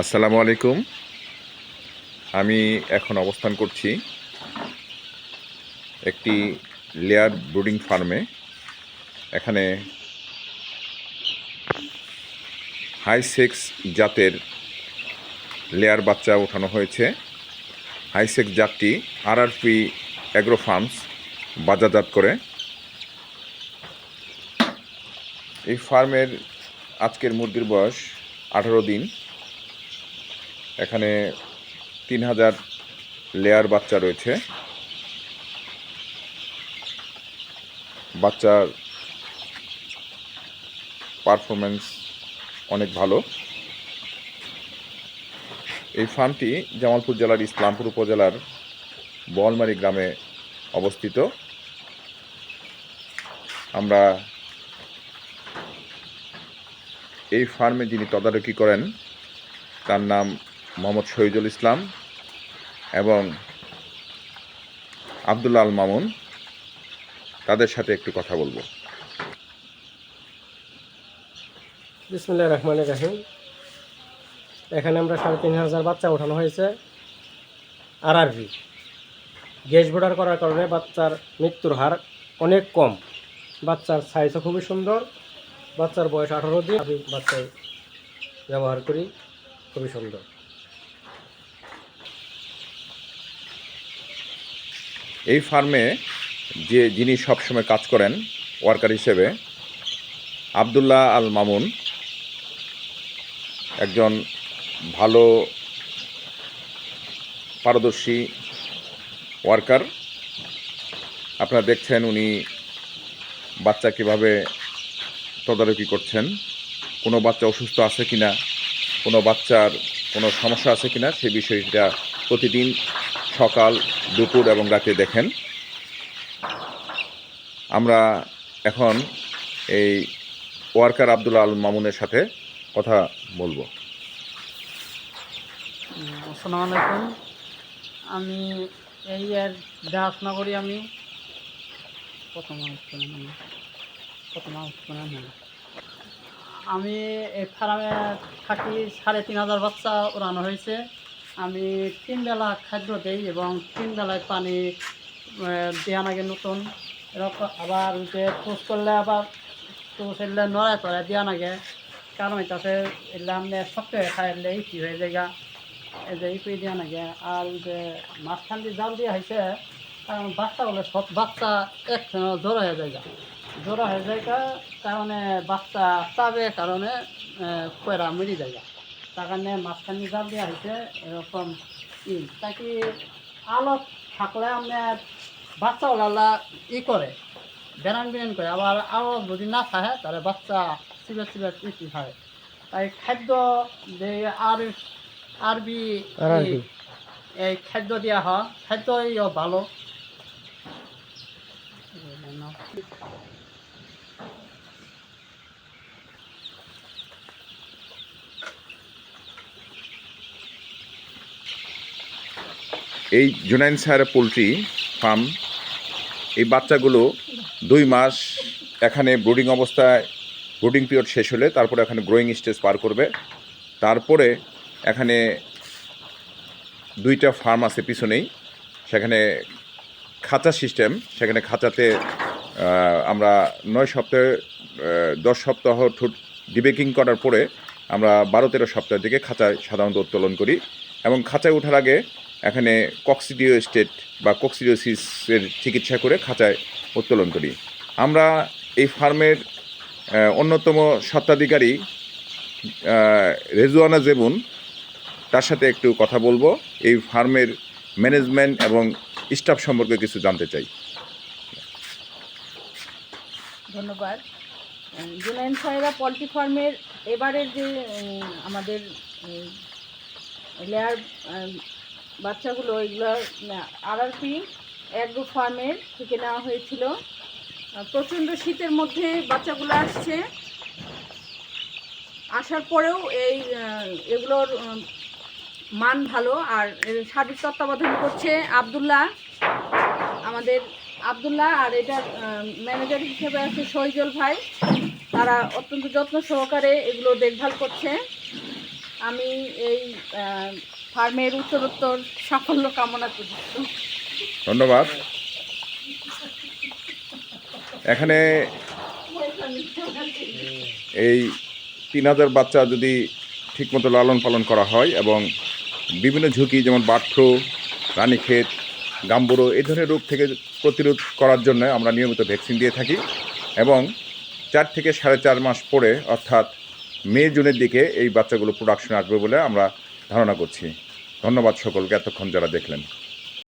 আসসালামু আলাইকুম। আমি এখন অবস্থান করছি একটি লেয়ার ব্রুডিং ফার্মে। এখানে হাই সেক্স জাতের লেয়ার বাচ্চা ওঠানো হয়েছে। হাই সেক্স জাতটি আরআরপি অ্যাগ্রো ফার্মস বাজারজাত করে। এই ফার্মের আজকের মুরগির বয়স 18 দিন। এখানে 3000 লেয়ার বাচ্চা রয়েছে। বাচ্চার পারফরমেন্স অনেক ভালো। এই ফার্মটি জামালপুর জেলার ইসলামপুর উপজেলার বোয়ালমারী গ্রামে অবস্থিত। আমরা এই ফার্মে যিনি তদারকি করেন তার নাম মোহাম্মদ শহীদুল ইসলাম এবং আব্দুল্লাহ আল মামুন। তাদের সাথে একটু কথা বলবো। বিসমিল্লাহির রহমানির রহিম। এখানে আমরা 3500 বাচ্চা ওঠানো হয়েছে। আরআরবি গ্যাস বোর্ডার করার কারণে বাচ্চার মৃত্যুর হার অনেক কম। বাচ্চার সাইজও খুবই সুন্দর। বাচ্চার বয়স 18 দিন। আমি বাচ্চায় ব্যবহার করি, খুবই সুন্দর। এই ফার্মে যিনি সবসময় কাজ করেন ওয়ার্কার হিসেবে আব্দুল্লাহ আল মামুন একজন ভালো পারদর্শী ওয়ার্কার। আপনারা দেখছেন উনি বাচ্চা কীভাবে তদারকি করছেন, কোনো বাচ্চা অসুস্থ আছে কিনা, কোনো বাচ্চার কোনো সমস্যা আছে কিনা সেই বিষয়টা প্রতিদিন সকাল, দুপুর এবং রাতে দেখেন। আমরা এখন এই ওয়ার্কার আব্দুল্লাহ আল মামুনের সাথে কথা বলবো। আসসালামু আলাইকুম। আমি এই দেখাশোনা করি। আমি আমি এই ফার্মে থাকি। 3500 বাচ্চা ওড়ানো হয়েছে। আমি 3 বেলা খাদ্য দিই এবং 3 বেলায় পানি দেওয়া লাগে নতুন। এরকম আবার যে পোষ করলে আবার পোষ এলে নড়ায় তড়ায় দেওয়া লাগে। কারণ এটাতে এলে আপনি শক্ত হয়ে খাইলে ইটি হয়ে যায়, এই যে ইপি দেওয়া লাগে। আর যে মাঝখান দিয়ে জাল দেওয়া হয়েছে, কারণ বাচ্চা বলে সব বাচ্চা একসঙ্গে জোড়া হয়ে যায়। জোড়া হয়ে যায় কারণে বাচ্চা চাবে কারণে কয়রা মেরে যায়। তার কারণে মাঝখান দিয়ে জাল দেওয়া হয়েছে এরকম তাকে আলো থাকলে আপনার বাচ্চা ওলা করে বেরান বেরান করে। আবার আলো যদি না থাকে তাহলে বাচ্চা চিবে চিবে ইটি হয়। তাই খাদ্য যে আরবি এই খাদ্য দেওয়া হয়, খাদ্যই ভালো। এই জুনাইন স্যার পোলট্রি ফার্ম, এই বাচ্চাগুলো 2 মাস এখানে ব্রুডিং অবস্থায়, ব্রুডিং পিরিয়ড শেষ হলে তারপরে এখানে গ্রোয়িং স্টেজ পার করবে। তারপরে এখানে 2টা ফার্ম আছে পিছনেই, সেখানে খাঁচা সিস্টেম। সেখানে খাঁচাতে আমরা 9 সপ্তাহে 10 সপ্তাহ ডিবেকিং করার পরে আমরা 12-13 সপ্তাহের দিকে খাঁচায় সাধারণত উত্তোলন করি। এবং খাঁচায় ওঠার আগে এখানে কক্সিডিও স্টেট বা কক্সিডিওসিসের চিকিৎসা করে খাঁচায় উত্তোলন করি। আমরা এই ফার্মের অন্যতম স্বত্বাধিকারী রেজওয়ানা জেবুন, তার সাথে একটু কথা বলবো। এই ফার্মের ম্যানেজমেন্ট এবং স্টাফ সম্পর্কে কিছু জানতে চাই। ধন্যবাদ। জুনাইন সাহেরা পোলট্রি ফার্মের এবারের যে আমাদের লেয়ার বাচ্চাগুলো, এগুলো আরআরপি অ্যাগ্রো ফার্মের থেকে নেওয়া হয়েছিল। প্রচণ্ড শীতের মধ্যে বাচ্চাগুলো আসছে। আসার পরেও এগুলোর মান ভালো। আর সার্বিক তত্ত্বাবধান করছে আমাদের আব্দুল্লাহ, আর এটার ম্যানেজার হিসেবে আছে শহীদুল ভাই। তারা অত্যন্ত যত্ন সহকারে এগুলো দেখভাল করছে। আমি এই ফার্মের উত্তরোত্তর সাফল্য কামনা করি। ধন্যবাদ। এখানে এই 3000 বাচ্চা যদি ঠিকমতো লালন পালন করা হয় এবং বিভিন্ন ঝুঁকি যেমন বার্ড ফ্লু, রানীক্ষেত, গাম্বুরো এই ধরনের রোগ থেকে প্রতিরোধ করার জন্য আমরা নিয়মিত ভ্যাকসিন দিয়ে থাকি এবং 4 থেকে 4.5 মাস পরে অর্থাৎ মে জুনের দিকে এই বাচ্চাগুলো প্রোডাকশন আসবে বলে আমরা ধারণা করছি। ধন্যবাদ সকলকে এতক্ষণ যারা দেখলেন।